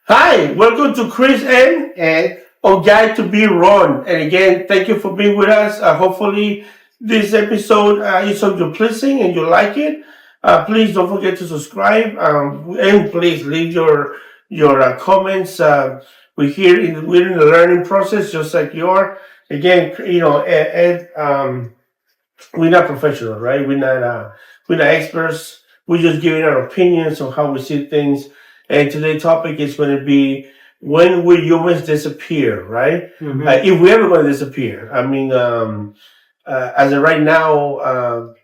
Hi, welcome to Chris and on Guide to Be Ron. And again, thank you for being with us. Hopefully, this episode is of your pleasing and you like it. Please don't forget to subscribe and please leave your comments. We're in the learning process, just like you are. Again, we're not professional, right? We're not experts. We're just giving our opinions on how we see things. And today's topic is going to be when will humans disappear, right? If we ever going to disappear. I mean, as of right now,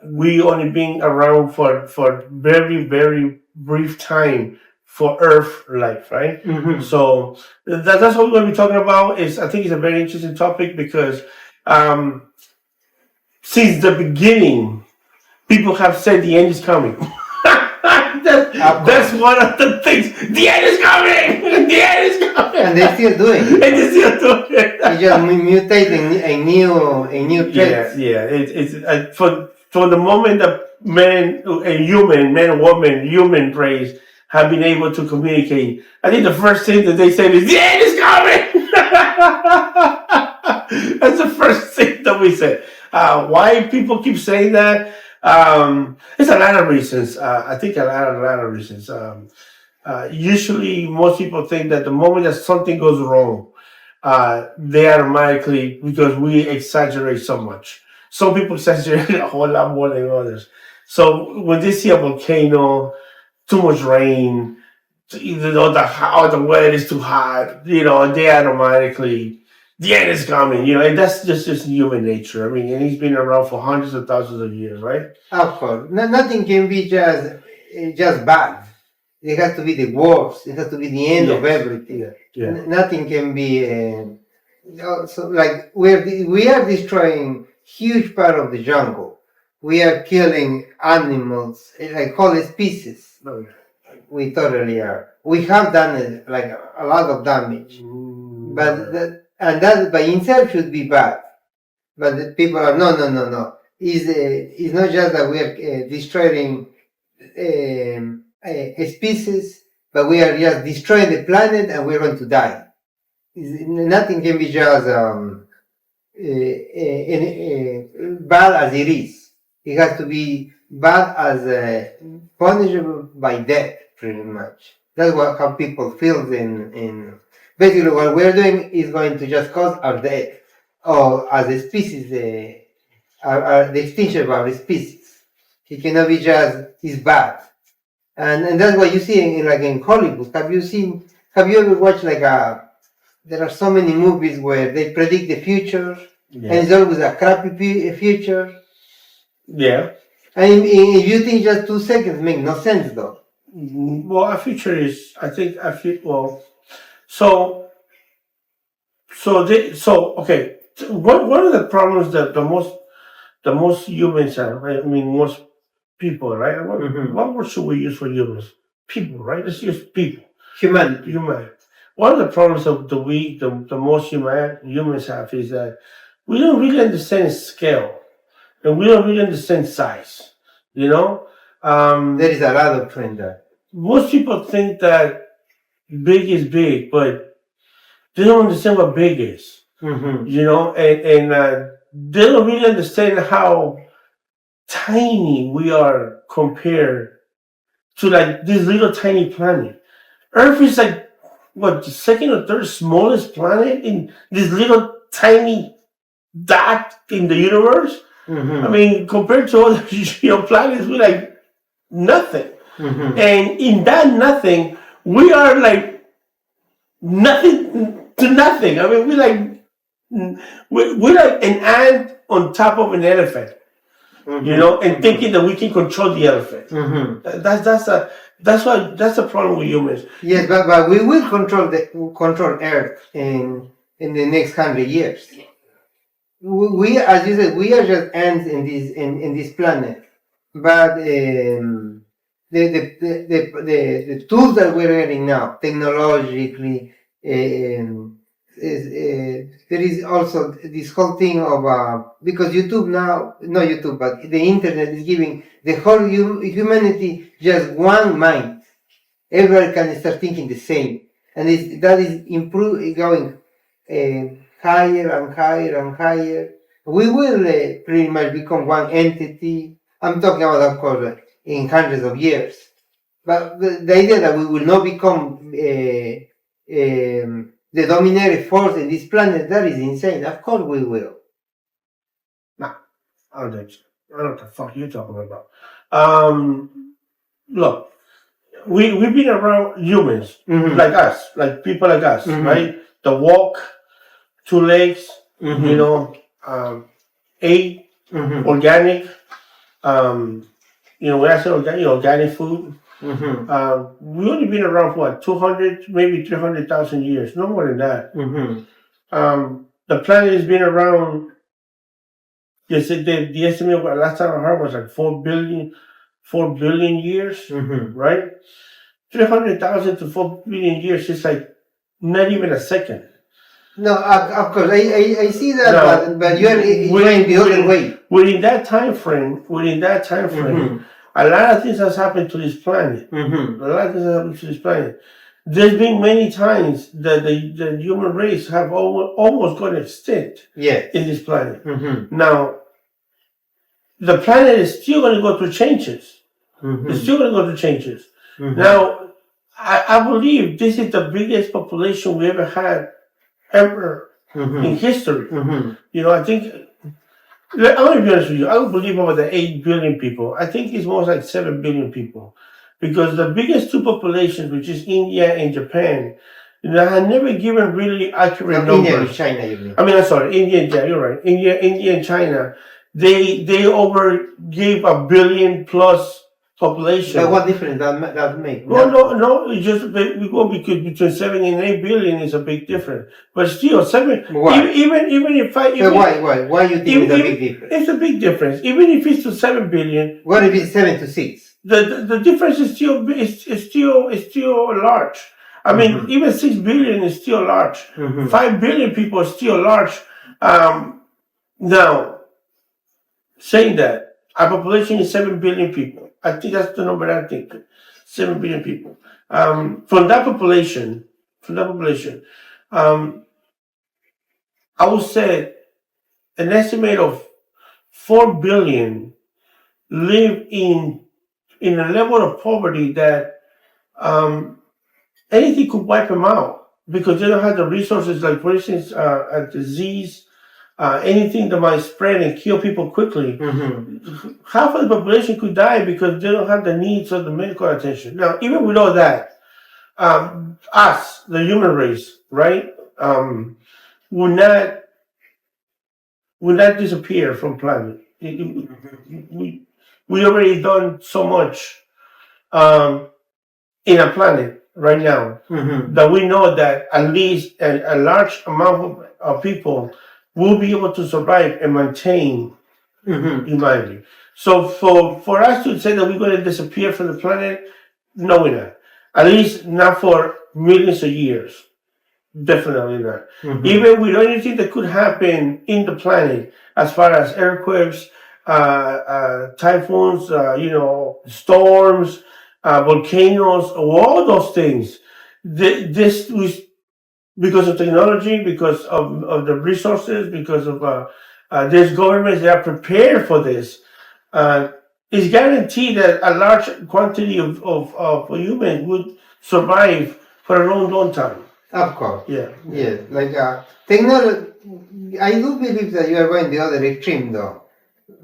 we only been around for very very brief time for Earth life, right? So that's what we're going to be talking about. I think it's a very interesting topic because um, since the beginning, people have said the end is coming. That's one of the things. The end is coming. The end is coming. And they still doing it. And they still doing it. They just mutating a new trait. Yeah. It's for the moment that man and woman, human race have been able to communicate. I think the first thing that they said is the end is coming. That's the first thing that we said. Why people keep saying that? There's a lot of reasons. I think a lot of reasons. Usually, most people think that the moment that something goes wrong, they automatically, because we exaggerate so much. Some people exaggerate a whole lot more than others. So when they see a volcano, too much rain, the weather is too hot, they automatically, the end is coming, and that's just human nature. I mean, and he's been around for hundreds of thousands of years, right? Of course. Nothing can be just bad. It has to be the worst. It has to be the end of everything. Yeah. Nothing can be. So like we are destroying huge part of the jungle. We are killing animals, like whole species. We totally are. We have done like a lot of damage, but that by itself should be bad. But the people are no. It's not just that we are destroying a species, but we are just destroying the planet and we're going to die. Nothing can be just bad as it is. It has to be bad as punishable by death, pretty much. That's how people feel in basically what we're doing is going to just cause our death, or as a species, the extinction of our species. It cannot be just it's bad, and that's what you see in Hollywood. Have you ever watched there are so many movies where they predict the future, and it's always a crappy future. Yeah. And if you think just 2 seconds, make no sense though. Well, our future is, I think, okay. One of the problems that the most humans have, right? I mean, most people, right? What word should we use for humans? People, right? Let's use people. Humanity. One of the problems of the most humans have is that we don't really understand scale, and we don't really understand size. There is a lot of trend there. Most people think that big is big, but they don't understand what big is. And they don't really understand how tiny we are compared to this little tiny planet. Earth is the second or third smallest planet in this little tiny dot in the universe. I mean, compared to other planets, we're like nothing. And in that nothing, we are like nothing to nothing. I mean, we're like an ant on top of an elephant, and thinking that we can control the elephant. That's the problem with humans. Yes, but we will control Earth in the next 100 years. We, as you said, we are just ants in this planet, but the tools that we're getting now, technologically, there is also this whole thing of because YouTube now, not YouTube, but the internet is giving the whole humanity just one mind. everybody can start thinking the same, and that is going higher and higher and higher. We will pretty much become one entity. I'm talking about, of course, in hundreds of years. But the idea that we will not become the dominant force in this planet, that is insane. Of course we will. Nah, I don't think so. I don't know what the fuck you're talking about. Look, we've been around humans like us, like people like us, right? The walk, 2 legs, you know, ate organic. When I say organic food. We only been around for what, 200, maybe 300,000 years, no more than that. The planet has been around. They said the estimate of last time I heard was like 4 billion years, right? 300,000 to 4 billion years is like not even a second. No, of course, I see that, no, but you're going the other way. Within that time frame, a lot of things has happened to this planet. There's been many times that the human race have almost gone extinct in this planet. Now, the planet is still going to go through changes. It's still going to go through changes. Now, I believe this is the biggest population we ever had in history. I think, I'm going to be honest with you, I don't believe over the 8 billion people. I think it's more like 7 billion people. Because the biggest two populations, which is India and Japan, have never given really accurate numbers. India and China, you mean? I'm sorry, India, yeah, you're right. India and China, they gave 1 billion plus population. But what difference that make? Well, no, it's just because between 7 and 8 billion is a big difference. But still, 7. Why? Even if I. Why you think it's a big difference? It's a big difference. Even if it's to 7 billion. What if it's 7 to 6? The difference is still large. I mean, even 6 billion is still large. 5 billion people is still large. Now, saying that, our population is 7 billion people. I think that's the number I think. 7 billion people. From that population, I would say an estimate of 4 billion live in a level of poverty that anything could wipe them out because they don't have the resources, like for instance, a disease, anything that might spread and kill people quickly. Half of the population could die because they don't have the needs of the medical attention. Now, even with all that, us, the human race, right, will not disappear from planet. We already done so much in a planet right now that we know that at least a large amount of people will be able to survive and maintain humanity. So for us to say that we're going to disappear from the planet, no, we're not. At least not for millions of years. Definitely not. Even with anything that could happen in the planet, as far as earthquakes, typhoons, storms, volcanoes, all those things. This was because of technology, because of the resources, because of there's governments that are prepared for this. It's guaranteed that a large quantity of humans would survive for a long, long time. Of course. Yeah. Like technology. I do believe that you are going the other extreme, though.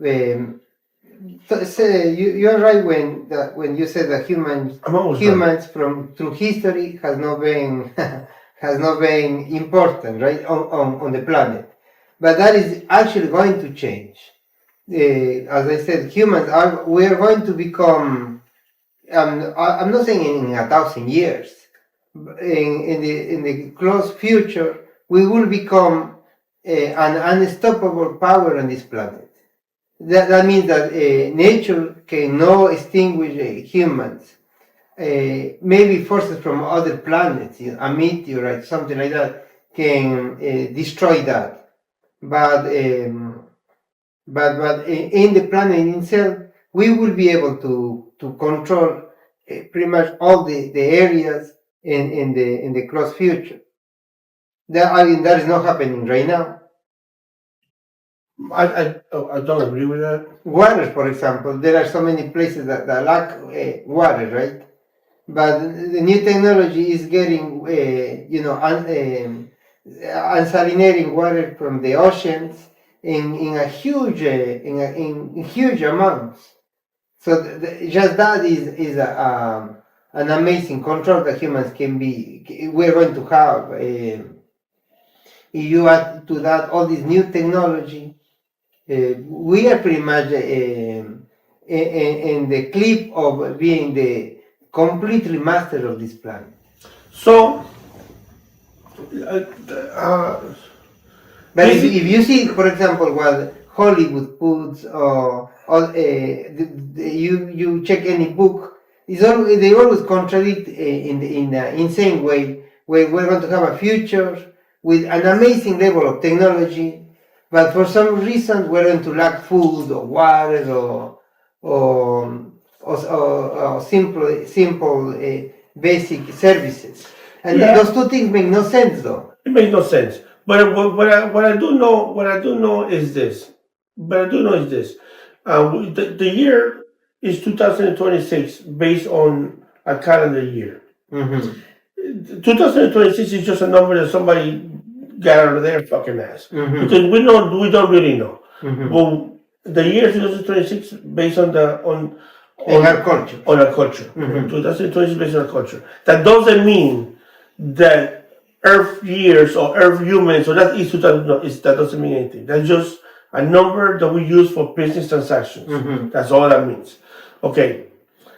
You are right when you said that humans through history has not been important, right, on the planet, but that is actually going to change. As I said, we are going to become. I'm not saying in 1,000 years. In the close future, we will become an unstoppable power on this planet. That means that nature cannot extinguish humans. Maybe forces from other planets, a meteor, something like that, can destroy that. But in the planet itself, we will be able to control pretty much all the areas in the close future. That is not happening right now. I don't agree with that. Water, for example, there are so many places that lack water, right? But the new technology is getting, unsalinating water from the oceans in a huge, in huge amounts. So just that is an amazing control that humans we're going to have. If you add to that all this new technology, we are pretty much in the clip of being the completely master of this planet. So, but if you see, for example, what Hollywood puts, or you check any book, they always contradict in an insane way, where we're going to have a future with an amazing level of technology, but for some reason we're going to lack food or water or simple basic services. And those two things make no sense, though. It makes no sense. But what I do know is this. The year is 2026 based on a calendar year. Mm-hmm. 2026 is just a number that somebody got out of their fucking ass. Mm-hmm. Because we don't really know. Mm-hmm. Well, the year 2026 based on our culture. On our culture. Mm-hmm. 2026 based on our culture. That doesn't mean that Earth years or Earth humans, so that is 2000. No, that doesn't mean anything. That's just a number that we use for business transactions. Mm-hmm. That's all that means. Okay.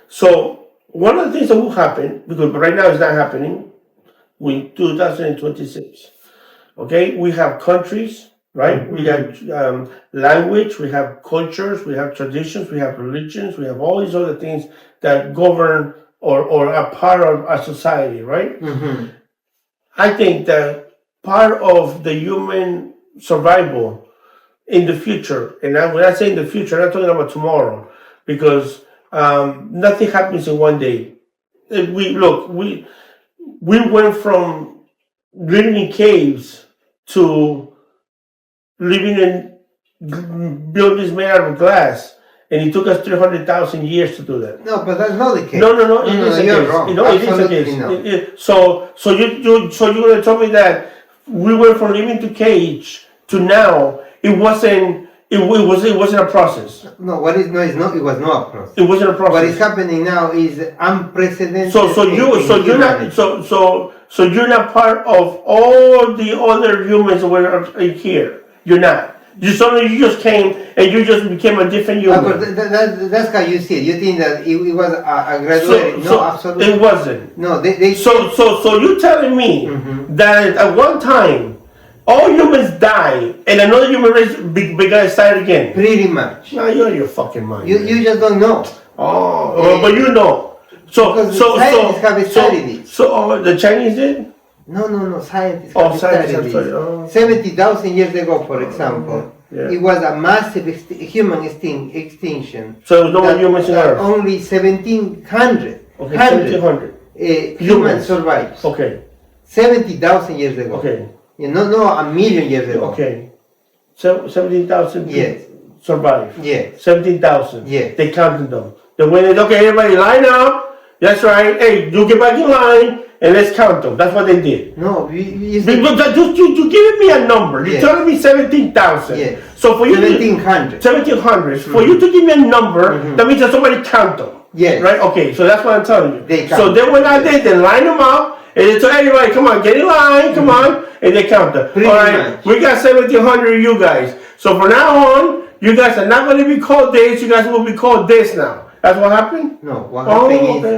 So one of the things that will happen, because right now it's not happening, in 2026. Okay, we have countries, right? Mm-hmm. We have language, we have cultures, we have traditions, we have religions, we have all these other things that govern or are part of our society, right? Mm-hmm. I think that part of the human survival in the future, and when I say in the future, I'm not talking about tomorrow, because nothing happens in one day. We went from living in caves to living in buildings made out of glass, and it took us 300,000 years to do that. No, but that's not the case. No, it is a case. Wrong. It is a case. No. So you're gonna tell me that we went from living to cage to now? It wasn't a process. No, it was not a process. It wasn't a process. What is happening now is unprecedented. So you're not part of all the other humans that were here. You're not. You just came and you just became a different human. That's how you see it. You think that it was a graduate? No, absolutely. It wasn't. No, So you're telling me mm-hmm. that at one time all humans die and another human race began to start again? Pretty much. No, you're out of your fucking mind. You just don't know. But you know. Because the scientists have studied it. So the Chinese did? No, scientists have studied it. 70,000 years ago, for example, it was a massive human extinction. So there was no humans in Earth? Only 1,700 humans survived. Okay. 70,000 years ago. Okay. No, a million years ago. Okay. So 17,000 yes. survived. Yes. 17,000. Yes. They counted them. They went in, okay, everybody line up. That's right. Hey, you get back in line and let's count them. That's what they did. No, you're giving me a number. You're telling me 17,000. Yes. So for you 1,700. 1,700. Mm-hmm. For you to give me a number, that means that somebody count them. Yes. Right? Okay, so that's what I'm telling you. So them. They went out there, they line them up, and they told everybody, come on, get in line, come on, and they count them. All right, much. We got 1,700 of you guys. So from now on, you guys are not going to be called this, you guys will be called this now. That's what happened? No, what happened is...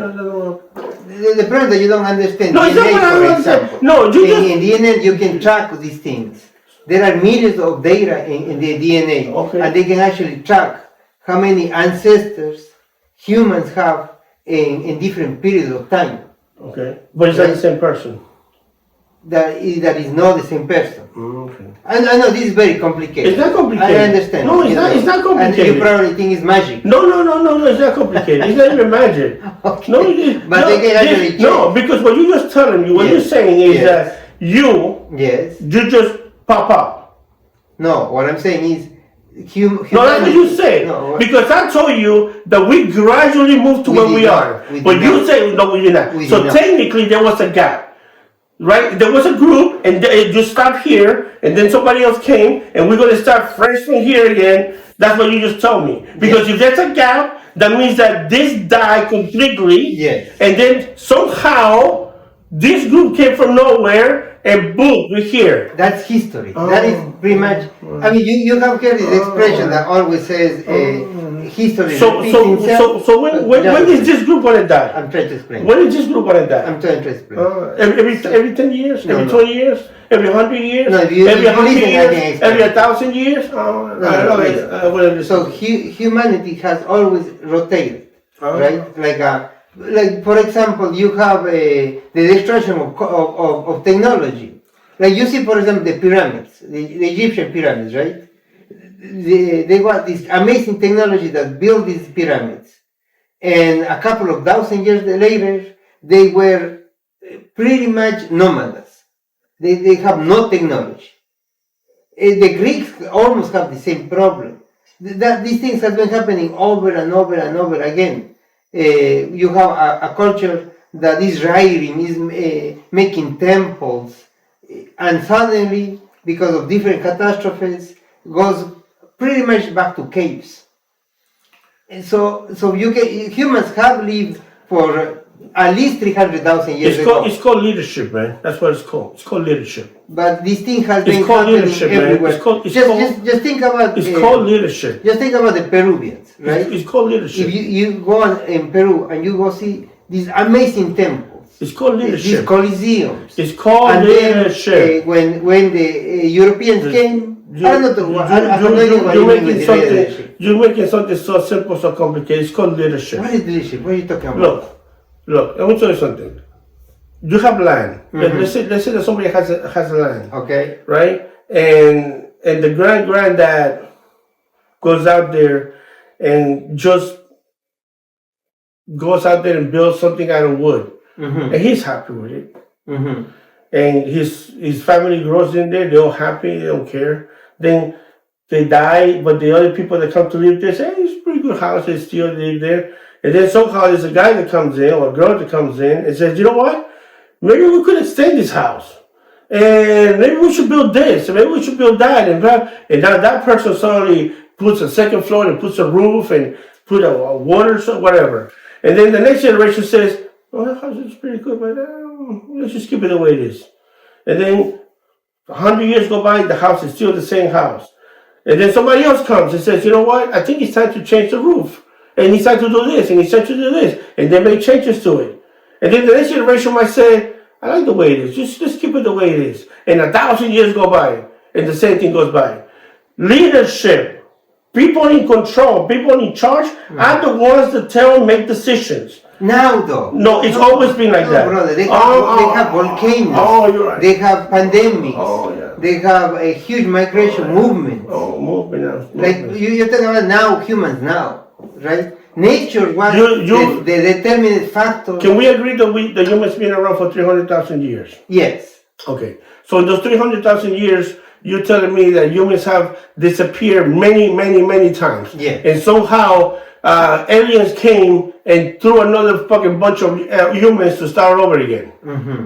The problem that you don't understand, no, DNA, for example. No, in DNA, you can track these things. There are millions of data in the DNA, and they can actually track how many ancestors humans have in different periods of time. Okay, but it's not the same person. that is not the same person. Okay. I know this is very complicated. It's not complicated. I understand. No, it's not. It's not complicated. And you probably think it's magic. No, it's not complicated. It's not even magic. Okay. No, it is. But they can actually change. No, because what you're just telling me, what you're saying is that you just pop up. No, what I'm saying is No, that's what you say. No, because I told you that we gradually moved to where we are. But you say, no, we did not. So technically there was a gap. Right? There was a group and it just stopped here and then somebody else came and we're going to start fresh from here again. That's what you just told me. Because if there's a gap, that means that this died completely. Yes. And then somehow this group came from nowhere and boom, we're here. That's history. That is pretty much. I mean, you have heard this expression that always says history repeats itself. So when is this group gonna die? I'm trying to explain. When is this group gonna die? I'm trying to explain. Every 10 years? Every 20 years? Every 100 years? No, every 100 years? Every 1,000 years? So humanity has always rotated, right? Like for example, you have the destruction of technology. Like you see, for example, the pyramids, the Egyptian pyramids, right? They got this amazing technology that built these pyramids. And a couple of thousand years later, they were pretty much nomads. They have no technology. The Greeks almost have the same problem. These things have been happening over and over and over again. You have a culture that is writing, is making temples, and suddenly, because of different catastrophes, goes pretty much back to caves. And so humans have lived for at least 300,000 years ago. It's called leadership, man. That's what it's called. It's called leadership. But this thing has been happening everywhere. Just think about it's called leadership. Just think about the Peruvians, right? It's called leadership. If you go in Peru and you go see these amazing temples, it's called leadership. These coliseums. It's called leadership. Then, when the Europeans came, you're making something so simple, so complicated. It's called leadership. What is leadership? What are you talking about? Look, I want to tell you something. You have land. Let's say that somebody has land. Okay. Right? And the granddad goes out there and just goes out there and builds something out of wood. And he's happy with it. And his family grows in there, they're all happy, they don't care. Then they die, but the other people that come to live there say, hey, it's a pretty good house, they still live there. And then somehow there's a guy that comes in, or a girl that comes in, and says, you know what? Maybe we could extend this house. And maybe we should build this, and maybe we should build that. And now that person suddenly puts a second floor and puts a roof and put a water, so whatever. And then the next generation says, oh, that house is pretty good, but let's just keep it the way it is. And then 100 years go by, the house is still the same house. And then somebody else comes and says, you know what? I think it's time to change the roof. And he's time to do this, and he's time to do this. And they make changes to it. And then the next generation might say, I like the way it is. Just keep it the way it is. And 1,000 years go by, and the same thing goes by. Leadership, people in control, people in charge, are the ones that tell and make decisions. Now, though. No, it's always been like that. Brother, they have volcanoes. Oh, you're right. They have pandemics. Oh, yeah. They have a huge migration movement. Oh, movement. Like you're talking about now, humans now, right? Nature was the determinant factor. Can we agree that the humans been around for 300,000 years? Yes. Okay. So in those 300,000 years, you're telling me that humans have disappeared many, many, many times. Yeah. And somehow aliens came and threw another fucking bunch of humans to start over again.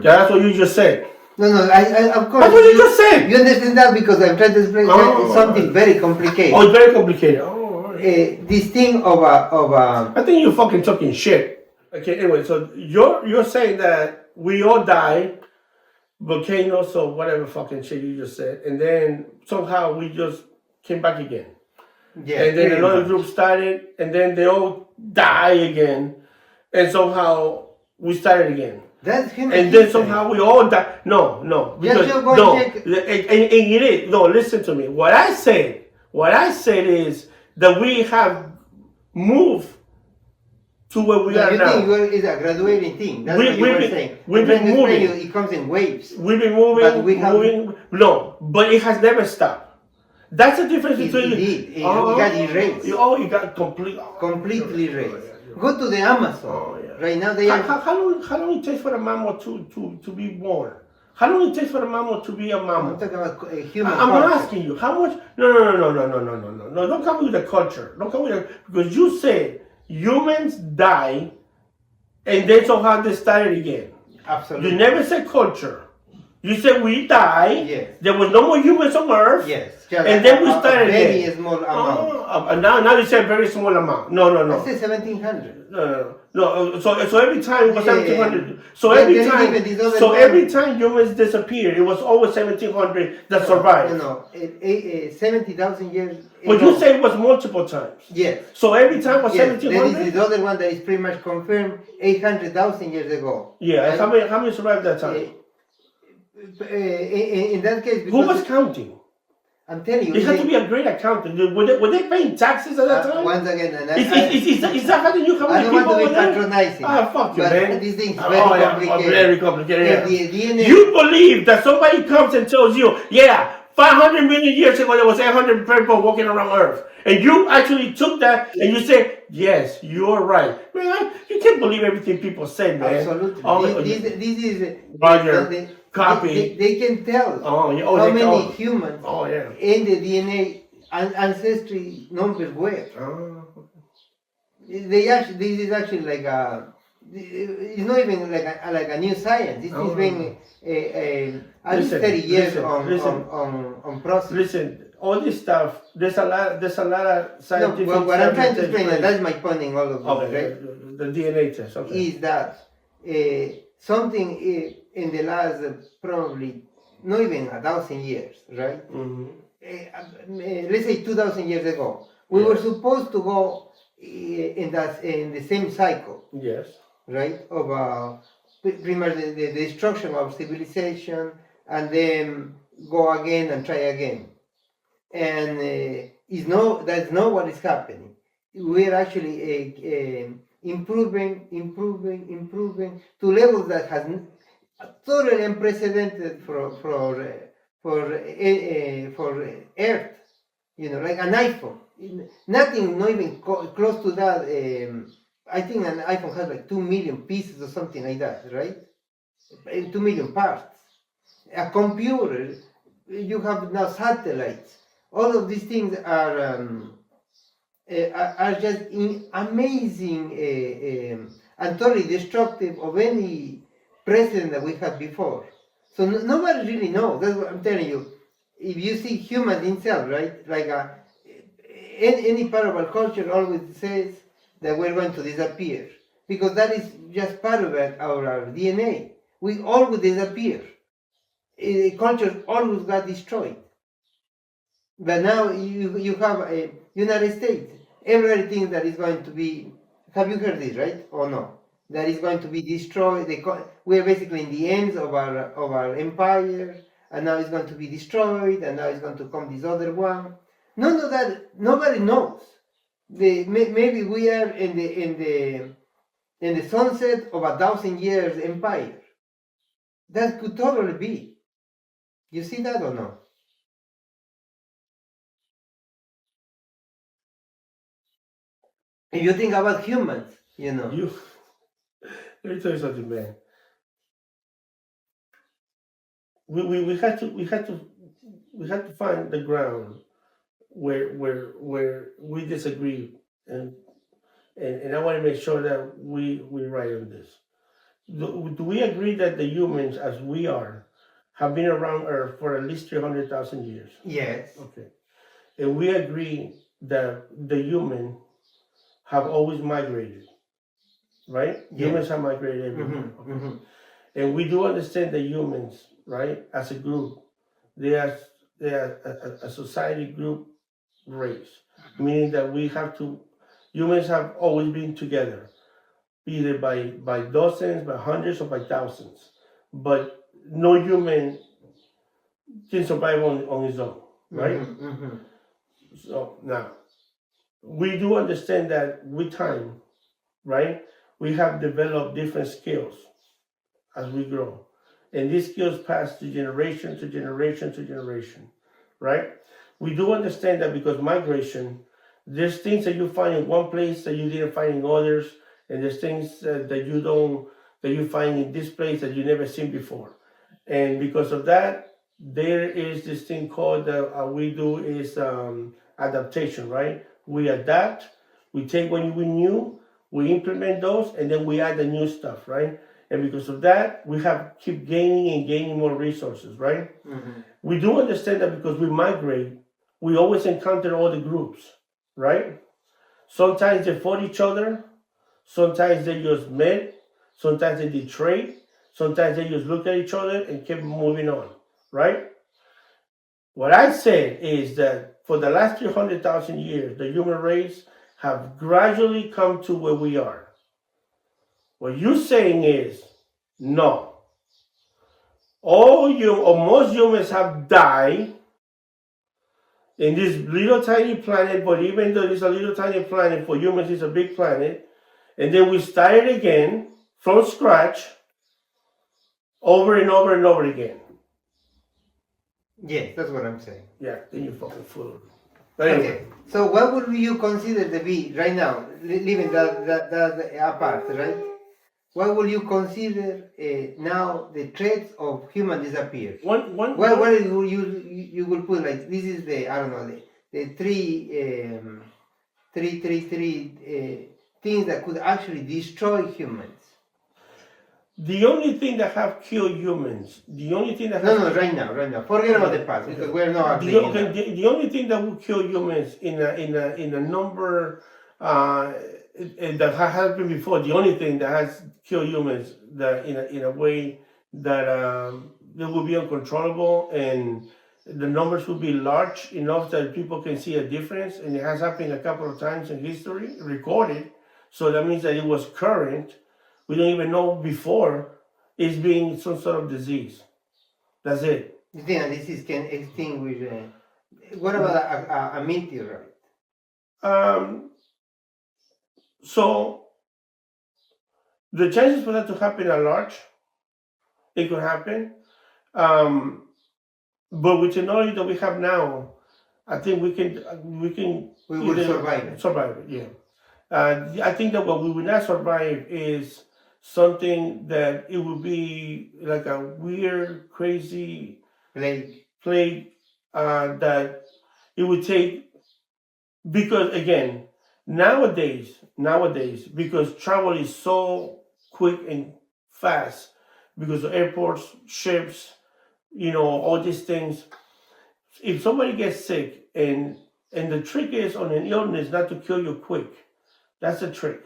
That's what you just said. No, I of course. That's what you just said. You understand that because I'm trying to explain something very complicated. Oh, it's very complicated. This thing of I think you're fucking talking shit. Okay, anyway, so you're saying that we all die, volcanoes or whatever fucking shit you just said, and then somehow we just came back again. Yeah. And then another group started, and then they all die again, and somehow we started again. That's human. And then somehow we all die. No, because no, listen to me. What I said is that we have moved to where we No, are you now. think it's a graduating thing. That's We- what you we've were been- saying. we've been Apprentice moving. training, it comes in waves. We've been moving, But we have- moving. No, but it has never stopped. That's the difference It between. did. It got erased. Oh, it got Completely yeah, erased. yeah. Go to the Amazon. Oh, yeah. Right now they are. How long it takes for a mammal to be born? How long it takes for a mammal to be a I'm mammal? talking about a human. I'm not culture. asking you how much. No. Don't come with the culture. Don't come with the, because you said humans die, and then somehow they started again. Absolutely. You never said culture. You said we died. Yes. There was no more humans on Earth. Yes. And then we started a very again. small amount. Now you said very small amount. No. I said 1700. No. So every time it was Yeah. 1700. So Then every there is time. even this other So one. every time humans disappeared, it was always 1700 that survived. No. 70,000 years. But ago. you say it was multiple times. Yes. So every time was Yes. There is 1700. this other one that is pretty much confirmed 800,000 years ago. Yeah. Right? How many survived that time? In that case, Who was because counting? I'm telling you, It had to be a great accountant. Were they paying taxes at that time? once again, and Is that how they knew how I many don't people want to were be there? patronizing. Ah, fuck you, but man. these things Oh, very yeah, complicated. very complicated. Yeah. The DNA. You believe that somebody comes and tells you, yeah, 500 million years ago there was 800 people walking around Earth, and you actually took that and you say, yes, you're right. Man, you can't believe everything people say, man. Absolutely. This is Roger, copy. They can tell Oh, yeah. how many humans Oh, yeah. in the DNA ancestry numbers were. Oh. This is actually like a. It's not even like a new science. This is being at least 30 years on process. Listen, all this stuff. There's a lot of scientific. No, what I'm trying to stuff that explain, takes and that's my point in all of this, Okay, right? the DNA test. Okay. Is that something in the last probably not even 1,000 years, right? Mm-hmm. Let's say 2,000 years ago, we were supposed to go in the same cycle, Yes. right? Of pretty much the destruction of civilization, and then go again and try again. And that's not what is happening. We're actually improving to levels that has totally unprecedented for Earth. You know, like an iPhone. Nothing, not even close to that. I think an iPhone has like 2 million pieces or something like that, right? 2 million parts. A computer, you have now satellites. All of these things are just amazing and totally destructive of any precedent that we had before. So nobody really knows. That's what I'm telling you. If you see humans themselves, right? Like any part of our culture always says that we're going to disappear, because that is just part of our DNA. We always disappear. Culture always got destroyed. But now you have a United States. Everybody thinks that is going to be. Have you heard this, right? Or no? That is going to be destroyed. We are basically in the ends of our empire, and now it's going to be destroyed, and now it's going to come this other one. None of that. Nobody knows. Maybe we are in the sunset of 1,000 years empire. That could totally be. You see that or no? If you think about humans, you know. Let me tell you something, man. We had to find the ground where we disagree, and I want to make sure that we right on this. Do we agree that the humans, as we are, have been around Earth for at least 300,000 years? Yes. Okay. And we agree that the human have always migrated, right? Yes. Humans have migrated everywhere. Mm-hmm, mm-hmm. And we do understand that humans, right, as a group, they are a society group race, meaning that humans have always been together, either by dozens, by hundreds, or by thousands. But no human can survive on his own, right? Mm-hmm, mm-hmm. So now, we do understand that with time, right? We have developed different skills as we grow. And these skills pass to generation to generation to generation, right? We do understand that because migration, there's things that you find in one place that you didn't find in others, and there's things that you find in this place that you never seen before. And because of that, there is this thing called we do is adaptation, right? We adapt, we take what we knew, we implement those, and then we add the new stuff, right? And because of that, we have keep gaining and gaining more resources, right? We do understand that because we migrate, we always encounter all the groups, right? Sometimes they fought each other, sometimes they just met, sometimes they did trade, sometimes they just looked at each other and kept moving on, right? What I said is that for the last 300,000 years, the human race have gradually come to where we are. What you're saying is, no. Most humans have died in this little tiny planet, but even though it's a little tiny planet, for humans it's a big planet, and then we started again from scratch over and over and over again. Yes, that's what I'm saying. Yeah, then you fucking fool. But anyway. Okay, so what would you consider to be right now, leaving that apart, right? What would you consider now the threats of human disappearance? What would you would put like this is the I don't know the three things that could actually destroy humans. The only thing that have killed humans, the only thing that right now. Forget about the past because we're not. The only thing that will kill humans in a number that has happened before. The only thing that has killed humans that in a way that that will be uncontrollable and the numbers will be large enough that people can see a difference, and it has happened a couple of times in history, recorded. So that means that it was current. We don't even know before it's being some sort of disease. That's it. You think a disease can extinguish? What about a meteorite? So the chances for that to happen are large. It could happen. But with the knowledge that we have now, I think we will survive it. Survive it, yeah. I think that what we will not survive is something that it would be like a weird, crazy plague that it would take, because again, nowadays, because travel is so quick and fast, because of airports, ships, all these things. If somebody gets sick, and the trick is on an illness not to kill you quick. That's the trick.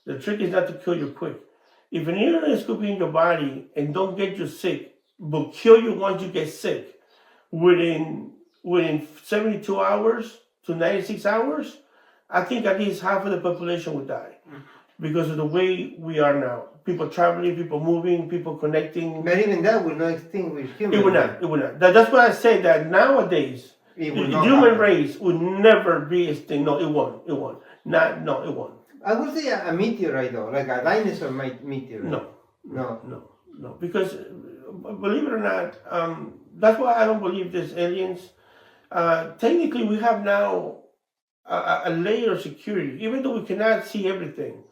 The trick is not to kill you quick. If an illness could be in your body and don't get you sick, but kill you once you get sick, within 72 hours to 96 hours, I think at least half of the population would die because of the way we are now. People traveling, people moving, people connecting. But even that will not extinguish humans. It would not. That's why I say that nowadays, the human race would never be extinct. No, it won't. It won't. It won't. I would say a meteorite though, like a dinosaur meteorite. No. Because believe it or not, that's why I don't believe there's aliens. Technically, we have now a layer of security, even though we cannot see everything.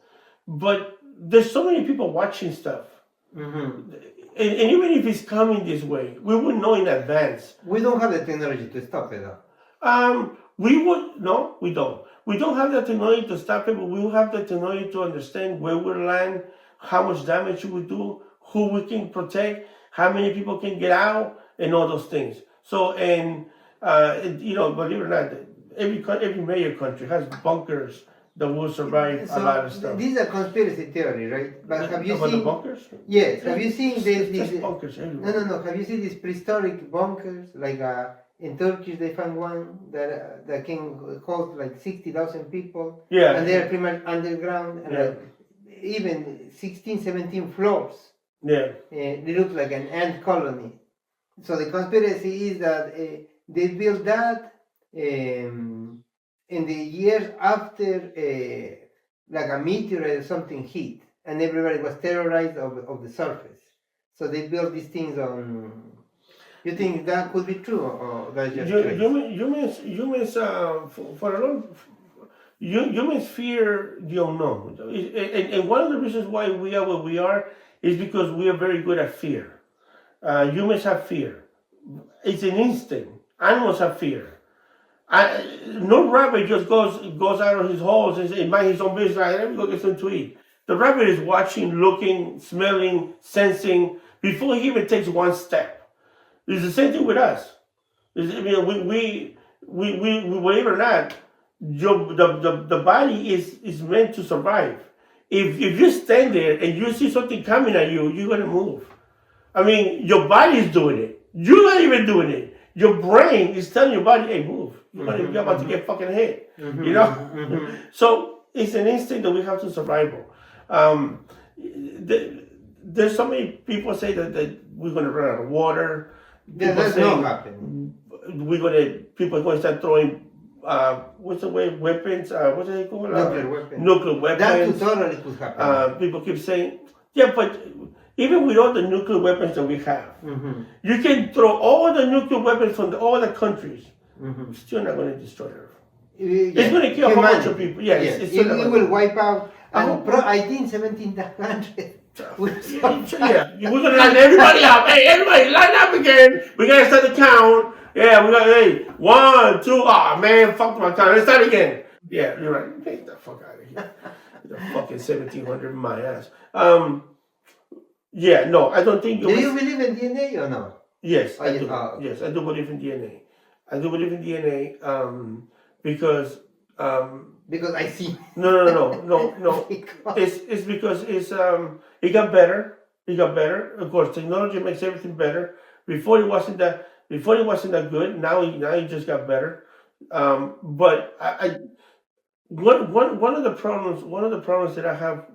But there's so many people watching stuff. And even if it's coming this way, we would know in advance. We don't have the technology to stop it though. We don't. We don't have the technology to stop it, but we will have the technology to understand where we'll land, how much damage we do, who we can protect, how many people can get out, and all those things. So, believe it or not, every major country has bunkers that will survive a lot of stuff. This is a conspiracy theory, right? But have you seen the bunkers? Yes. Have you seen these bunkers everywhere? No. Have you seen these prehistoric bunkers? Like in Turkey, they found one that can hold like 60,000 people. Yeah. And they're pretty much underground, and even 16, 17 floors. Yeah. They look like an ant colony. So the conspiracy is that they built that in the years after like a meteor or something hit, and everybody was terrorized of the surface. So they built these things on. You think that could be true, or that's just crazy? Humans, for a long, humans fear the unknown, and one of the reasons why we are what we are is because we are very good at fear. Humans have fear. It's an instinct. Animals have fear. No rabbit just goes out of his holes and mind his own business. Let me go get something to eat. The rabbit is watching, looking, smelling, sensing before he even takes one step. It's the same thing with us. I mean, we believe it or not, the body is meant to survive. If you stand there and you see something coming at you, you're gonna move. I mean, your body is doing it. You're not even doing it. Your brain is telling your body, "Hey, move. You're about to get fucking hit." You know. So it's an instinct that we have to survival. There's so many people say that we're gonna run out of water. Yeah, that's not happening. People are going to start throwing what's the way weapons? What's it called? Nuclear weapons. Nuclear weapons. That totally could happen. People keep saying, yeah, but even with all the nuclear weapons that we have, you can throw all the nuclear weapons from all the countries. It's still not going to destroy Earth. It's going to kill a whole bunch of people. Yes, it will wipe out. I think 1700. Yeah, we're gonna line everybody up. Hey, everybody, line up again. We gotta start the count. Yeah, we got 1, 2. Oh man, fuck my count. Let's start again. Yeah, you're right. Get the fuck out of here. The fucking 1700 in my ass. Yeah, no, I don't think. Do you believe in DNA or no? Yes, I do. Yes, I do believe in DNA. I do believe in DNA because. Because I see. No. It's because it got better. It got better. Of course, technology makes everything better. Before it wasn't that good. Now it just got better. But one of the problems that I have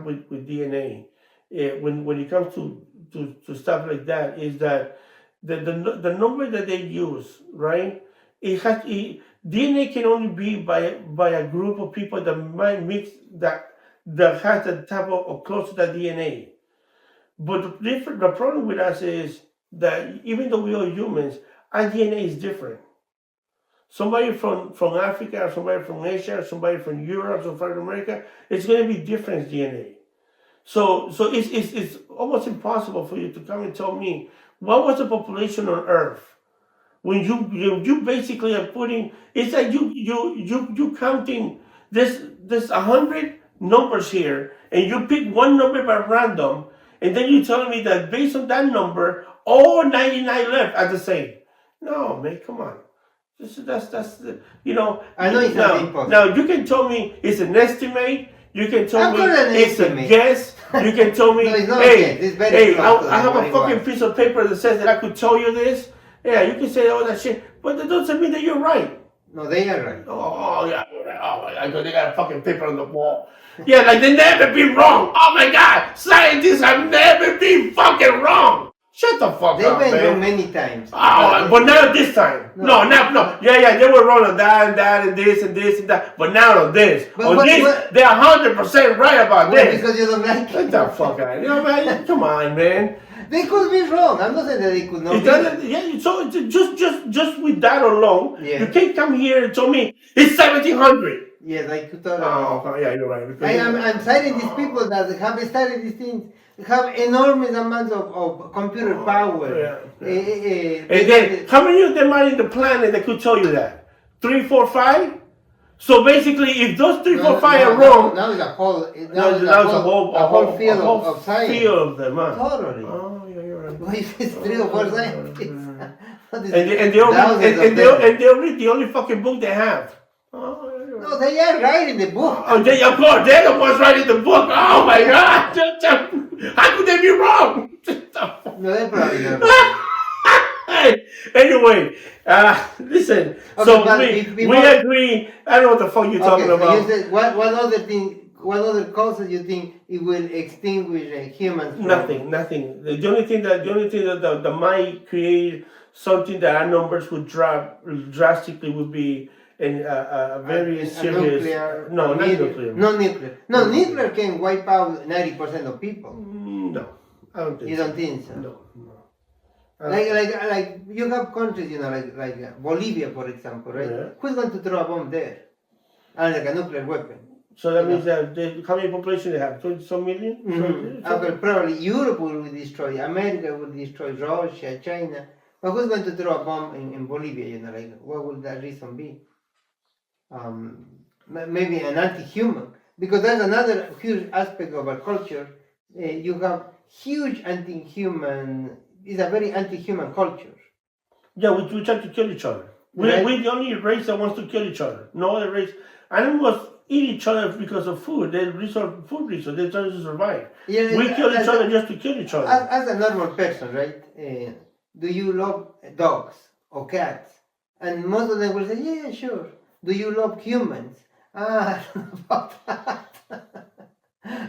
with DNA, when it comes to stuff like that, is that the number that they use, right? DNA can only be by a group of people that might mix that has the type of close to the DNA. But the problem with us is that even though we are humans, our DNA is different. Somebody from Africa, or somebody from Asia, or somebody from Europe, somebody from America, it's going to be different DNA. So it's almost impossible for you to come and tell me what was the population on Earth. When you basically are putting, it's like you counting this 100 numbers here, and you pick one number by random, and then you telling me that based on that number, all 99 left are the same. No, man, come on. That's I know it's not impossible. Now you can tell me it's an estimate. You can tell me it's a guess. You can tell me, hey, I have a fucking piece of paper that says that I could tell you this. Yeah, you can say all that shit, but that doesn't mean that you're right. No, they are right. Oh yeah, oh my God, they got a fucking paper on the wall. Yeah, like they never been wrong. Oh my God, scientists have never been fucking wrong. Shut the fuck up, man. They've been wrong many times. Oh, but not this time. No. Yeah, they were wrong on that and that and this and this and that. But now on this. They're 100% right about this. Because you don't like it. Get the fuck out. Man, come on, man. They could be wrong. I'm not saying that they could not be. Yeah, so just with that alone, you can't come here and tell me it's 1700. Yes, I could tell. Oh, yeah, you're right. I'm citing these people that have studied these things, have enormous amounts of computer power. And then, how many of them are in the planet that could tell you that? 3, 4, 5? So basically, if those 3, 4, 5 are wrong, now it's a whole, a whole field of science. Field of them, huh? Totally. Oh, yeah, you're right. Why is it 3 or 4 scientists? And the only fucking book they have. Oh, yeah, you're right. No, they are writing the book. Oh, of course, they're the ones writing the book. Oh my God! How could they be wrong? No, they're probably not. Anyway, listen. Okay, so we agree. I don't know what the fuck you're talking about. You said, what other causes you think it will extinguish humans? Nothing. The only thing that might create something that our numbers would drop drastically would be and a very a serious. nuclear, No, not meteor. nuclear. No nuclear. No, nuclear can wipe out 90% of people. No, I don't think. You don't think so? No, no. Like you have countries, like Bolivia, for example, right? Yeah. Who's going to throw a bomb there? Like a nuclear weapon. So that means that how many population they have? 20 some million? Okay, probably Europe will destroy, America will destroy, Russia, China. But who's going to throw a bomb in Bolivia? Like what would that reason be? Maybe an anti-human, because that's another huge aspect of our culture. You have huge anti-human. It's a very anti-human culture. Yeah, we try to kill each other. Right. We're the only race that wants to kill each other. No other race. Animals eat each other because of food. They resource food resource. They try to survive. Yeah, We kill each other just to kill each other. As a normal person, right? Do you love dogs or cats? And most of them will say, yeah, sure. Do you love humans? I don't know about that.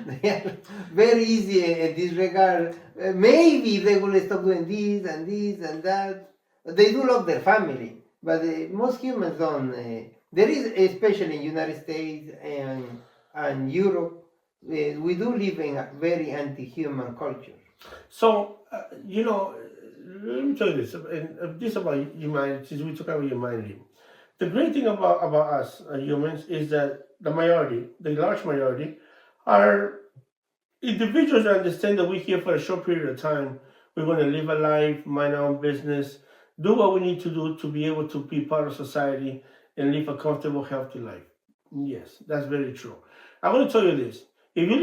They are very easy in this regard. Maybe they will stop doing this and this and that. They do love their family, but most humans don't. There is, especially in United States and Europe, we do live in a very anti-human culture. So, let me tell you this. And this about humanity, since we talk about humanity. The great thing about us humans is that the large majority, are individuals that understand that we're here for a short period of time. We're going to live a life, mind our own business, do what we need to do to be able to be part of society and live a comfortable, healthy life. Yes, that's very true. I want to tell you this: if you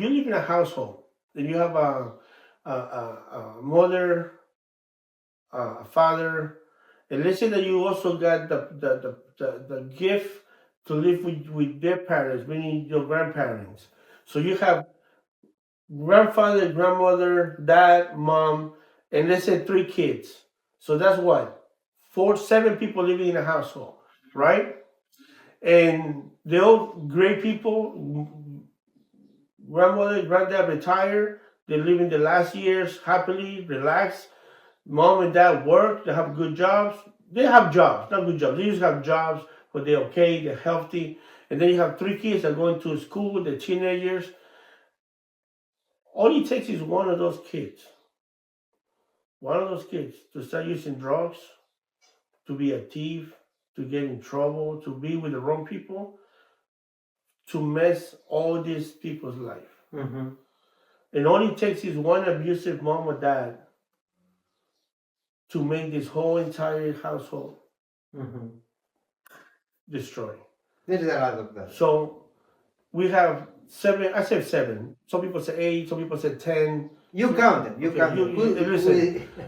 live in a household and you have a mother, a father, and let's say that you also got the gift to live with their parents, meaning your grandparents. So you have grandfather, grandmother, dad, mom, and let's say 3 kids. So that's what? 7 people living in a household, right? And they're all great people. Grandmother, granddad retired. They're living the last years happily, relaxed. Mom and dad work. They have good jobs. They have jobs, not good jobs. They just have jobs, but they're okay. They're healthy. And then you have 3 kids that are going to school. They're teenagers. All it takes is one of those kids to start using drugs, to be a thief, to get in trouble, to be with the wrong people, to mess all these people's life. Mm-hmm. And all it takes is one abusive mom or dad to make this whole entire household destroy. There is a lot of that. So we have 7. I said 7. Some people say 8. Some people say 10. You count them. You Okay, count them.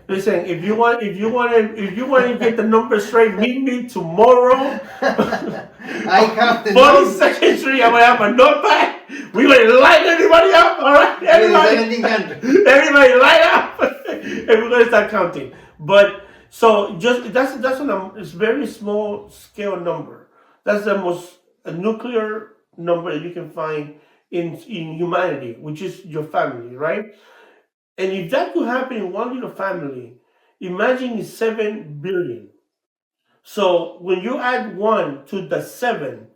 Listen. If you want to get the numbers straight, meet me tomorrow. I count the 42nd Street. I'm gonna have a notepad. We're gonna light everybody up. All right, everybody light up, and we're gonna start counting. But so just that's on a very small scale number. That's the most nuclear number that you can find in humanity, which is your family, right? And if that could happen in one little family, imagine 7 billion. So when you add 1 to the 7,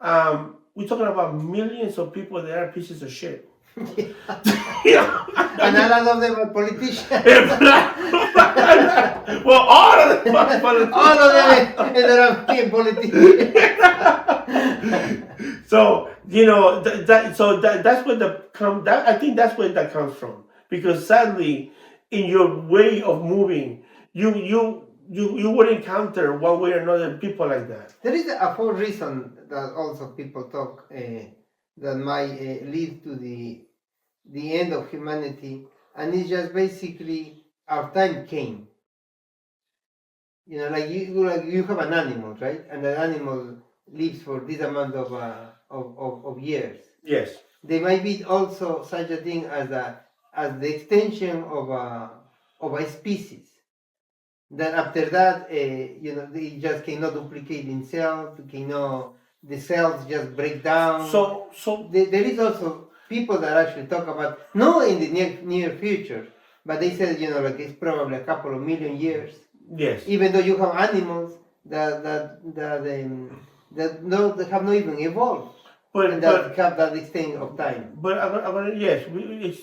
we're talking about millions of people that are pieces of shit. Yeah. And a lot of them are politicians. Well, all of them are politicians. All of them ended up being politicians. So that's where I think that's where that comes from. Because sadly, in your way of moving, you would encounter one way or another people like that. There is a fourth reason that also people talk that might lead to the end of humanity, and it's just basically our time came. Like you have an animal, right? And the animal lives for this amount of years. Yes. There might be also such a thing as the extension of a species. That after that, they just cannot duplicate themselves. The cells just break down. So there is also people that actually talk about not in the near future, but they said like it's probably a couple of million years. Yes. Even though you have animals that have not even evolved, and that have that extent of time. But yes,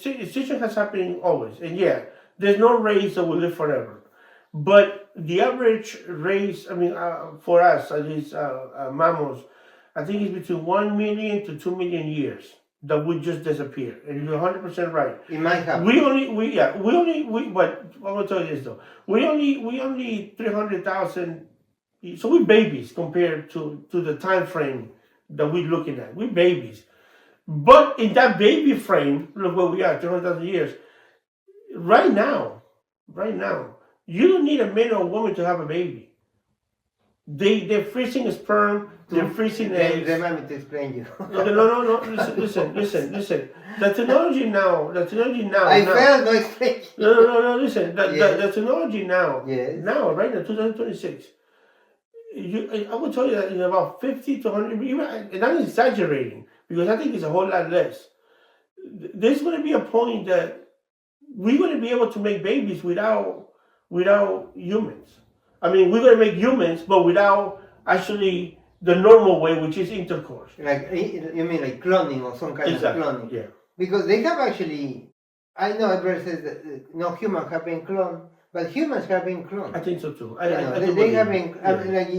extinction has happened always, and yeah, there's no race that will live forever. But the average race, I mean, for us, at least mammals, I think it's between 1 million to 2 million years that would just disappear. And you're 100% right. It might happen. But I'm gonna tell you this though. We only 300,000. So we're babies compared to the time frame that we're looking at. We're babies. But in that baby frame, look where we are, 200,000 years. Right now, you don't need a man or a woman to have a baby. They're freezing sperm, they're freezing eggs. Remind me to explain you. No. Listen. The technology now. I failed to explain. No. Listen. Yes. The technology now. Yes. Now, right now, 2026. I will tell you that in about 50 to 100, even, and I'm exaggerating because I think it's a whole lot less. There's going to be a point that we're going to be able to make babies without humans. I mean, we're going to make humans, but without actually the normal way, which is intercourse. Like, you mean like cloning or some kind Exactly. of cloning? Yeah. Because they have actually, I know everybody says that no humans have been cloned, but humans have been cloned. I think so too. They have been, I mean, like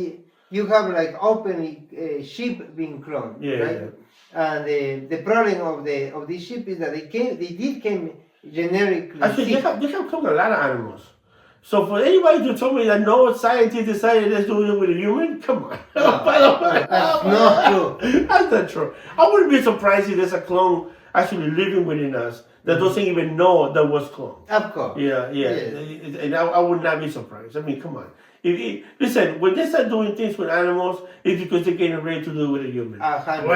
you have like openly sheep being cloned, right? Yeah. And the problem of the sheep is that they did come generically. Actually, they have cloned a lot of animals. So for anybody to tell me that no scientist decided let's do it with a human, come on. No, that's not true. That's not true. I wouldn't be surprised if there's a clone actually living within us that doesn't even know that was cloned. Of course. Yeah. Yes. And I would not be surprised. I mean, come on. Listen, when they start doing things with animals, it's because they're getting ready to do it with a human. That's the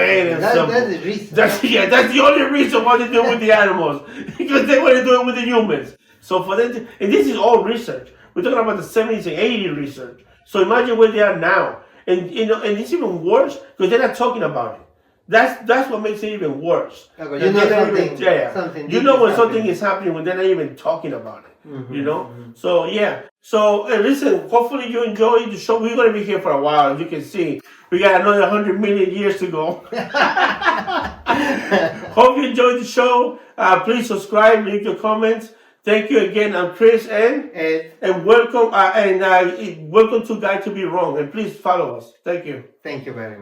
reason. That's the only reason why they do it with the animals. Because they want to do it with the humans. So for them, and this is all research. We're talking about the 70s and 80s research. So imagine where they are now. And and it's even worse because they're not talking about it. That's what makes it even worse. Okay, you know something you know when something is happening when they're not even talking about it. Mm-hmm, you know? Mm-hmm. So yeah. So listen, hopefully you enjoyed the show. We're gonna be here for a while, as you can see. We got another 100 million years to go. Hope you enjoyed the show. Please subscribe, leave your comments. Thank you again. I'm Chris and welcome welcome to Guide to Be Wrong. And please follow us. Thank you. Thank you very much.